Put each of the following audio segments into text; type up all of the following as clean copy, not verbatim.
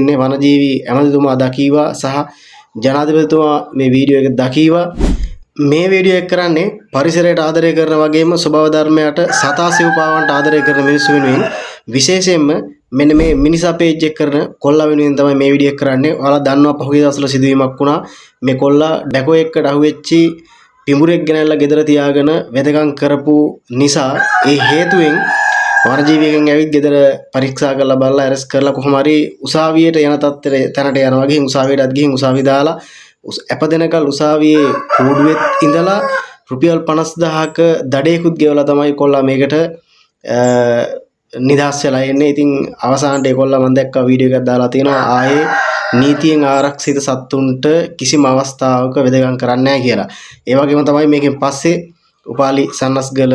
ඉන්නේ වනජීවි ඇමතිතුමා දකීවා සහ ජනාධිපතිතුමා මේ වීඩියෝ එක දකීවා. මේ වීඩියෝ එක කරන්නේ පරිසරයට ආදරය කරන වගේම ස්වභාව ධර්මයට සතා සිව්පාවන්ට ආදරය කරන මිනිස්සු වෙනුවෙන් විශේෂයෙන්ම මෙන්න මේ මිනිසා පේජ් එක කරන කොල්ලා වෙනුවෙන් තමයි මේ වීඩියෝ එක කරන්නේ. ඔයාලා දන්නවා පහුගිය දවස්වල සිදුවීමක් වුණා. මේ කොල්ලා ඩැකෝ එක්කට අහුවෙච්චි පිඹුරෙක් ගෙනල්ලා ගෙදර තියාගෙන වෙදකම් කරපු නිසා ඒ හේතුවෙන් වනජීවියෙක්ගෙන් ඇවිත් ගෙදර පරීක්ෂා කරලා බලලා ඇරස් කරලා කොහොම හරි උසාවියට යන තත්ත්වයට තැනට යනවා. ගිහින් උසාවියටත් ගිහින් උසාවිය දාලා අපදෙනකල් උසාවියේ කූඩුවෙත් ඉඳලා රුපියල් 50000ක දඩේකුත් ගෙවලා තමයි කොල්ලා මේකට නිදහස් වෙලා එන්නේ. ඉතින් අවසානට ඒ කොල්ලා මම දැක්කා වීඩියෝ එකක් දාලා තියෙනවා ආයේ නීතියෙන් ආරක්ෂිත සත්තුන්ට කිසිම අවස්ථාවක වෙදකම් කරන්නේ නැහැ කියලා. ඒ වගේම තමයි මේකෙන් පස්සේ උපාලි සන්නස්ගල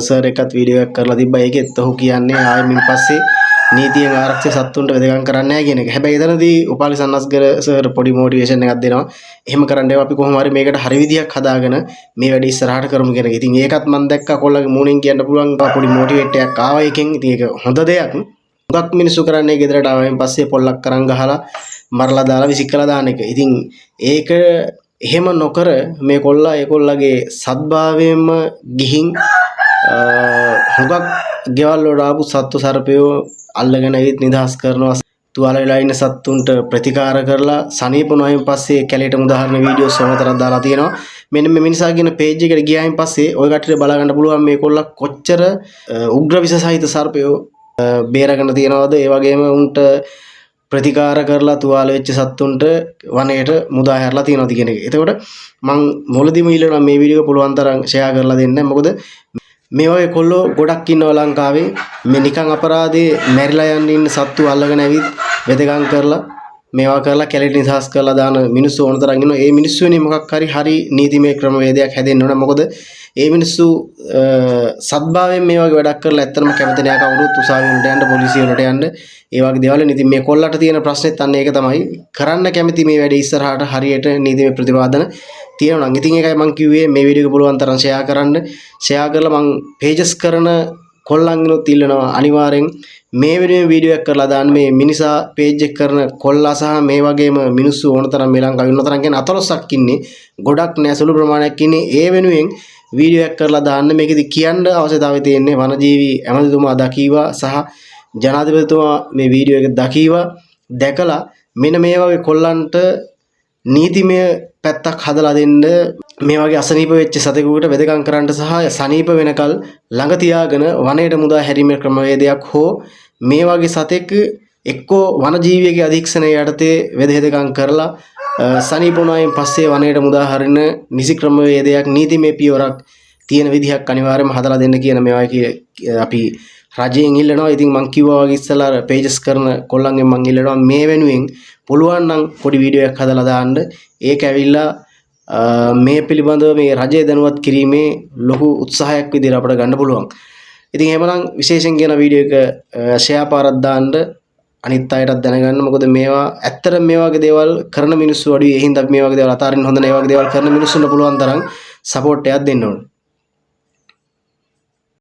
සර් එකත් වීඩියෝ එකක් කරලා තිබ්බා. ඒකෙත් ඔහු කියන්නේ ආයෙ මින් පස්සේ නීතියෙන් ආරක්ෂිත සත්තුන්ට වෙදකම් කරන්නේ නැහැ කියන එක. හැබැයි එතනදී උපාලි සන්නස්ගල සර් පොඩි මොටිවේෂන් එකක් දෙනවා. එහෙම කරන්න ඒවා අපි කොහොම හරි මේකට හරි විදියක් හදාගෙන මේ වැඩේ ඉස්සරහට කරමු කියන එක. ඉතින් ඒකත් මම දැක්කා කොල්ලගේ මූණෙන් කියන්න පුළුවන් පොඩි මොටිවේට් එකක් ආවා එකෙන්. ඉතින් ඒක හොඳ දෙයක්. හුඟක් මිනිස්සු කරන්නේ ගෙදරට ආවයින් පස්සේ පොල්ලක් කරන් ගහලා මරලා දාලා විසිකලා දාන එක. ඉතින් ඒක එහෙම නොකර මේ කොල්ලා ඒකොල්ලගේ සත්භාවයෙන්ම ගිහින් හුඟක් ගෙවල් වල ආපු සත්තු සර්පයෝ අල්ලගෙන ඇවිත් නිදහස් කරනවා. තුවාල වෙලා ඉන්න සත්තුන්ට ප්‍රතිකාර කරලා සනීපුණායින් පස්සේ කැලේට උදාහරණ වීඩියෝ සමතරක් දාලා තියෙනවා. මෙන්න මේ මිනිසා කියන පේජ් එකට ගියායින් පස්සේ ওই කට්ටියට බලා ගන්න පුළුවන් මේ කොල්ලා කොච්චර උග්‍ර විස සහිත සර්පයෝ බේරගෙන තියනවද. ඒ වගේම උන්ට ප්‍රතිකාර කරලා තුවාල වෙච්ච සත්තුන්ට වනයේට මුදා හැරලා තියනවාද කියන එක. එතකොට මම මුලදීම ඉල්ලනවා මේ වීඩියෝ පුළුවන් තරම් ෂෙයා කරලා දෙන්න. මොකද මේ වගේ කොල්ලෝ ගොඩක් ඉන්නවා ලංකාවේ. මේ නිකන් අපරාධේ මැරිලා යන්න ඉන්න සත්තු අල්ලගෙන ඇවිත් වෙදකම් කරලා මේවා කරලා කැලේට නිදහස් කරලා දාන මිනිස්සු ඕන තරම් ඉන්නවා. ඒ මිනිස්සු වෙනේ මොකක් හරි නීතිමය ක්‍රමවේදයක් හැදෙන්න ඕන. මොකද ඒ මිනිස්සු සත්භාවයෙන් මේ වගේ වැඩක් කරලා ඇත්තටම කැමති නෑ කවුරුත් උසාවිය වලට යන්න පොලිසිය වලට යන්න. ඒ වගේ දේවල් නේ. ඉතින් මේ කොල්ලට තියෙන ප්‍රශ්නෙත් අන්න ඒක තමයි. කරන්න කැමති මේ වැඩේ ඉස්සරහට හරියට නීතිමය ප්‍රතිපාදන තියෙනවා නම්. ඉතින් ඒකයි මම කිව්වේ මේ වීඩියෝ එක පුළුවන් තරම් ෂෙයා කරන්න. ෂෙයා කරලා මම පේජස් කරන කොල්ලන්ගෙනුත් ඉල්ලනවා අනිවාර්යෙන් මේ වීඩියෝ එක කරලා දාන්න. මේ මිනිසා පේජ් එක කරන කොල්ලා සහ මේ වගේම මිනිස්සු ඕන තරම් මේ ලංකාවේ ඉන්න තරම් කියන්නේ 14ක් ඉන්නේ. ගොඩක් නෑ සුළු ප්‍රමාණයක් ඉන්නේ. ඒ වෙනුවෙන් වීඩියෝ එක කරලා දාන්න. මේකෙදි කියන්න අවශ්‍යතාවය තියෙන්නේ වනජීවි ඇමතිතුමා දකීවා සහ ජනාධිපතිතුමා මේ වීඩියෝ එක දකීවා දැකලා මෙන්න මේ වගේ කොල්ලන්ට නීතිමය පැත්තක් හදලා දෙන්න. මේ වගේ අසනීප වෙච්ච සතෙකුට වෙදකම් කරන්න සහ සනීප වෙනකල් ළඟ තියාගෙන වනයේට මුදා හැරීමේ ක්‍රමවේදයක් හෝ මේ වගේ සතෙක් එක්කෝ වනජීවියෙකුගේ අධීක්ෂණය යටතේ වෙදකම් කරලා සනීප වුණායින් පස්සේ වනයේට මුදා හරින නිසි ක්‍රමවේදයක් නීතිමය පියවරක් තියෙන විදිහක් අනිවාර්යයෙන්ම හදලා දෙන්න කියන මේවා අපි රජයෙන් ඉල්ලනවා. ඉතින් මම කිව්වා වගේ ඉස්සලා පේජස් කරන කොල්ලන්ගෙන් මම ඉල්ලනවා මේ වෙනුවෙන් පුළුවන් නම් පොඩි වීඩියෝ එකක් හදලා දාන්න. ඒක ඇවිල්ලා මේ පිළිබඳව මේ රජය දැනුවත් කිරීමේ ලොකු උත්සාහයක් විදිහට අපිට ගන්න පුළුවන්. ඉතින් එහෙමනම් විශේෂයෙන් කියන වීඩියෝ එක ෂෙයා පාරක් දාන්න අනිත් අයටත් දැනගන්න. මොකද මේවා ඇත්තටම මේ වගේ දේවල් කරන මිනිස්සු අඩුයි. ඒ හින්දා මේ වගේ දේවල් අතාරින්න හොඳ නැහැ. මේ වගේ දේවල් කරන මිනිස්සුන්ට පුළුවන් තරම් සපෝට් එකක් දෙන්න ඕනේ.